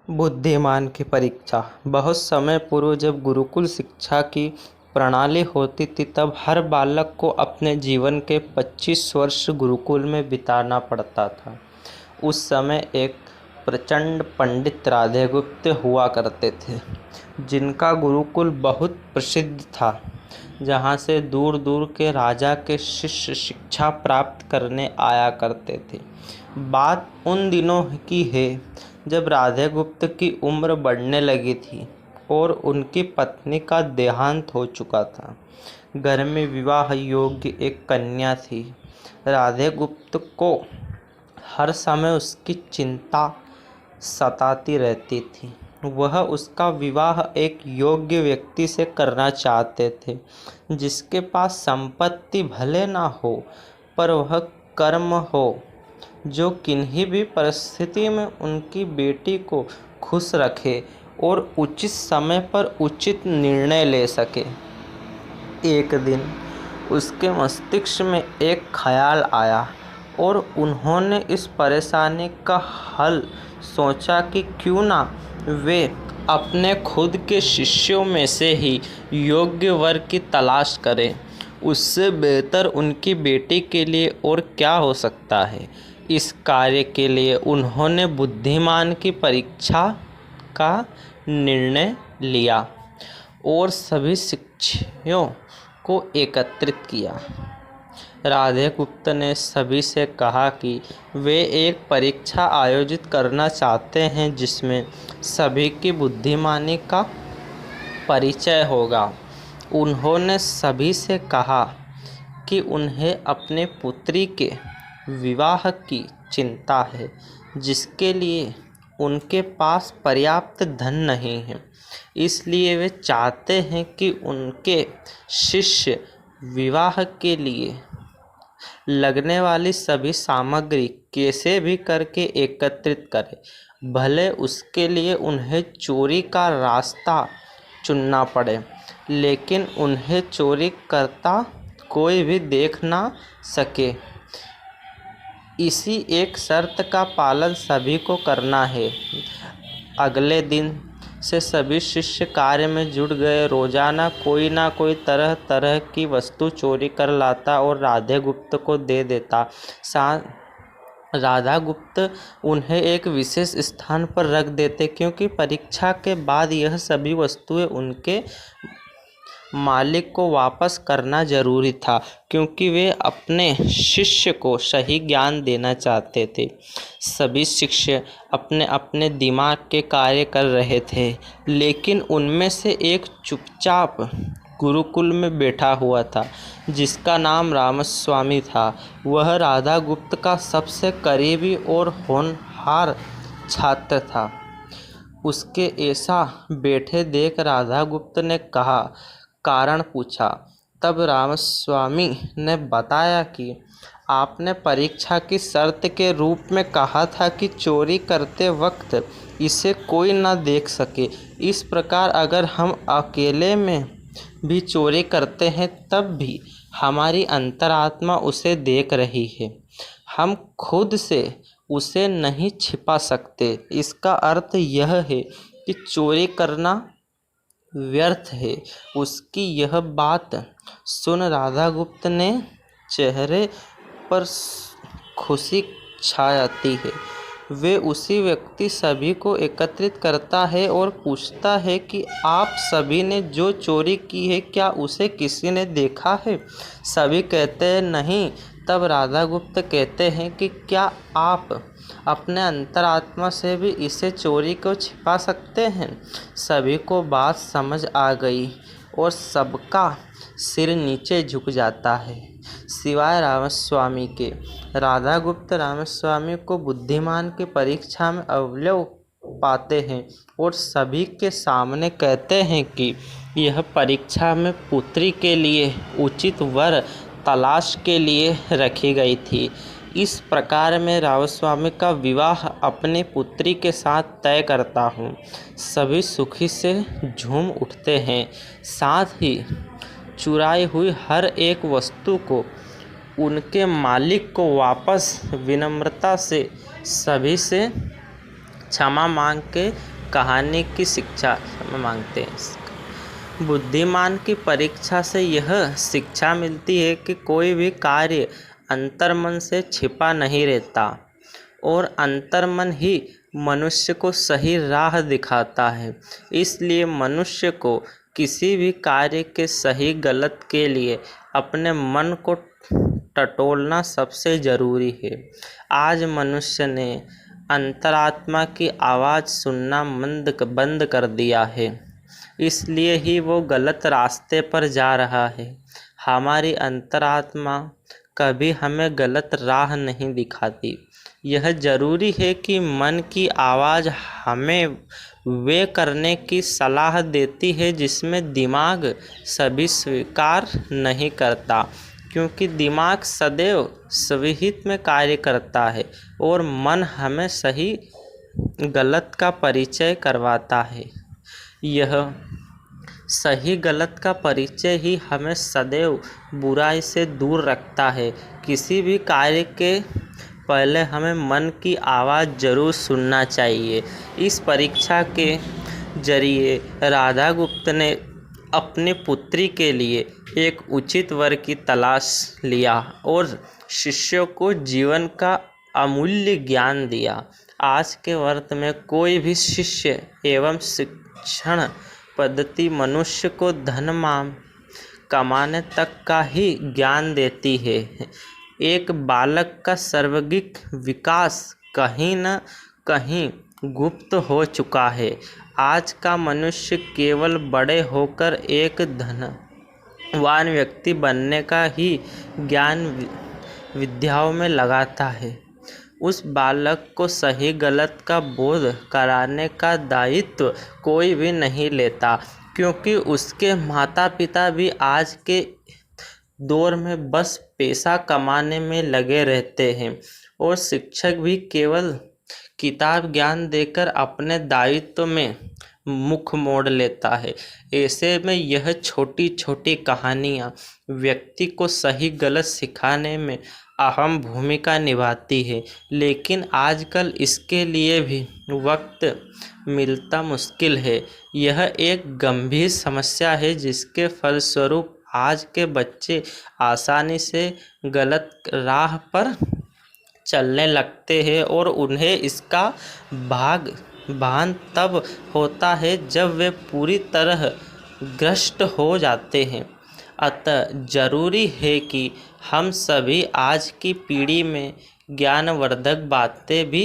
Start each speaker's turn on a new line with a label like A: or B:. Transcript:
A: बुद्धिमान की परीक्षा। बहुत समय पूर्व जब गुरुकुल शिक्षा की प्रणाली होती थी, तब हर बालक को अपने जीवन के 25 वर्ष गुरुकुल में बिताना पड़ता था। उस समय एक प्रचंड पंडित राधेगुप्त हुआ करते थे, जिनका गुरुकुल बहुत प्रसिद्ध था, जहाँ से दूर दूर के राजा के शिष्य शिक्षा प्राप्त करने आया करते थे। बात उन दिनों की है जब राधेगुप्त की उम्र बढ़ने लगी थी और उनकी पत्नी का देहांत हो चुका था। घर में विवाह योग्य एक कन्या थी। राधेगुप्त को हर समय उसकी चिंता सताती रहती थी। वह उसका विवाह एक योग्य व्यक्ति से करना चाहते थे, जिसके पास संपत्ति भले ना हो, पर वह कर्म हो जो किन्हीं भी परिस्थिति में उनकी बेटी को खुश रखे और उचित समय पर उचित निर्णय ले सके। एक दिन उसके मस्तिष्क में एक ख्याल आया और उन्होंने इस परेशानी का हल सोचा कि क्यों ना वे अपने खुद के शिष्यों में से ही योग्य वर की तलाश करें। उससे बेहतर उनकी बेटी के लिए और क्या हो सकता है। इस कार्य के लिए उन्होंने बुद्धिमान की परीक्षा का निर्णय लिया और सभी शिष्यों को एकत्रित किया। राधेगुप्त ने सभी से कहा कि वे एक परीक्षा आयोजित करना चाहते हैं, जिसमें सभी की बुद्धिमानी का परिचय होगा। उन्होंने सभी से कहा कि उन्हें अपने पुत्री के विवाह की चिंता है, जिसके लिए उनके पास पर्याप्त धन नहीं है। इसलिए वे चाहते हैं कि उनके शिष्य विवाह के लिए लगने वाली सभी सामग्री कैसे भी करके एकत्रित करें, भले उसके लिए उन्हें चोरी का रास्ता चुनना पड़े, लेकिन उन्हें चोरी करता कोई भी देख ना सके। इसी एक शर्त का पालन सभी को करना है। अगले दिन से सभी शिष्य कार्य में जुट गए। रोजाना कोई ना कोई तरह तरह की वस्तु चोरी कर लाता और राधेगुप्त को दे देता। राधागुप्त उन्हें एक विशेष स्थान पर रख देते, क्योंकि परीक्षा के बाद यह सभी वस्तुएं उनके मालिक को वापस करना जरूरी था, क्योंकि वे अपने शिष्य को सही ज्ञान देना चाहते थे। सभी शिष्य अपने अपने दिमाग के कार्य कर रहे थे, लेकिन उनमें से एक चुपचाप गुरुकुल में बैठा हुआ था, जिसका नाम रामस्वामी था। वह राधागुप्त का सबसे करीबी और होनहार छात्र था। उसके ऐसा बैठे देख राधागुप्त ने कारण पूछा। तब रामस्वामी ने बताया कि आपने परीक्षा की शर्त के रूप में कहा था कि चोरी करते वक्त इसे कोई न देख सके। इस प्रकार अगर हम अकेले में भी चोरी करते हैं, तब भी हमारी अंतरात्मा उसे देख रही है। हम खुद से उसे नहीं छिपा सकते। इसका अर्थ यह है कि चोरी करना व्यर्थ है। उसकी यह बात सुन राधागुप्त ने चेहरे पर खुशी छा जाती है। वे उसी व्यक्ति सभी को एकत्रित करता है और पूछता है कि आप सभी ने जो चोरी की है, क्या उसे किसी ने देखा है? सभी कहते हैं नहीं। तब राधागुप्त कहते हैं कि क्या आप अपने अंतरात्मा से भी इसे चोरी को छिपा सकते हैं? सभी को बात समझ आ गई और सबका सिर नीचे झुक जाता है, सिवाय रामस्वामी के। राधागुप्त रामस्वामी को बुद्धिमान की परीक्षा में अव्वल पाते हैं और सभी के सामने कहते हैं कि यह परीक्षा में पुत्री के लिए उचित वर तलाश के लिए रखी गई थी। इस प्रकार मैं रामस्वामी का विवाह अपनी पुत्री के साथ तय करता हूँ। सभी सुखी से झूम उठते हैं। साथ ही चुराई हुई हर एक वस्तु को उनके मालिक को वापस विनम्रता से सभी से क्षमा मांग के कहानी की शिक्षा हमें मांगते हैं। बुद्धिमान की परीक्षा से यह शिक्षा मिलती है कि कोई भी कार्य अंतर्मन से छिपा नहीं रहता और अंतर्मन ही मनुष्य को सही राह दिखाता है। इसलिए मनुष्य को किसी भी कार्य के सही गलत के लिए अपने मन को टटोलना सबसे ज़रूरी है। आज मनुष्य ने अंतरात्मा की आवाज़ सुनना बंद कर दिया है, इसलिए ही वो गलत रास्ते पर जा रहा है। हमारी अंतरात्मा कभी हमें गलत राह नहीं दिखाती। यह ज़रूरी है कि मन की आवाज़ हमें वे करने की सलाह देती है जिसमें दिमाग सभी स्वीकार नहीं करता, क्योंकि दिमाग सदैव स्वहित में कार्य करता है और मन हमें सही गलत का परिचय करवाता है। यह सही गलत का परिचय ही हमें सदैव बुराई से दूर रखता है। किसी भी कार्य के पहले हमें मन की आवाज़ जरूर सुनना चाहिए। इस परीक्षा के जरिए राधा गुप्त ने अपनी पुत्री के लिए एक उचित वर की तलाश लिया और शिष्यों को जीवन का अमूल्य ज्ञान दिया। आज के वर्ष में कोई भी शिष्य एवं शिक्षण पद्धति मनुष्य को धन कमाने तक का ही ज्ञान देती है। एक बालक का सर्वांगीण विकास कहीं न कहीं गुप्त हो चुका है। आज का मनुष्य केवल बड़े होकर एक धनवान व्यक्ति बनने का ही ज्ञान विद्याओं में लगाता है। उस बालक को सही गलत का बोध कराने का दायित्व कोई भी नहीं लेता, क्योंकि उसके माता पिता भी आज के दौर में बस पैसा कमाने में लगे रहते हैं और शिक्षक भी केवल किताब ज्ञान देकर अपने दायित्व में मुख मोड़ लेता है। ऐसे में यह छोटी छोटी कहानियाँ व्यक्ति को सही गलत सिखाने में अहम भूमिका निभाती है, लेकिन आजकल इसके लिए भी वक्त मिलता मुश्किल है। यह एक गंभीर समस्या है जिसके फलस्वरूप आज के बच्चे आसानी से गलत राह पर चलने लगते हैं और उन्हें इसका भान तब होता है जब वे पूरी तरह ग्रस्त हो जाते हैं। अतः जरूरी है कि हम सभी आज की पीढ़ी में ज्ञानवर्धक बातें भी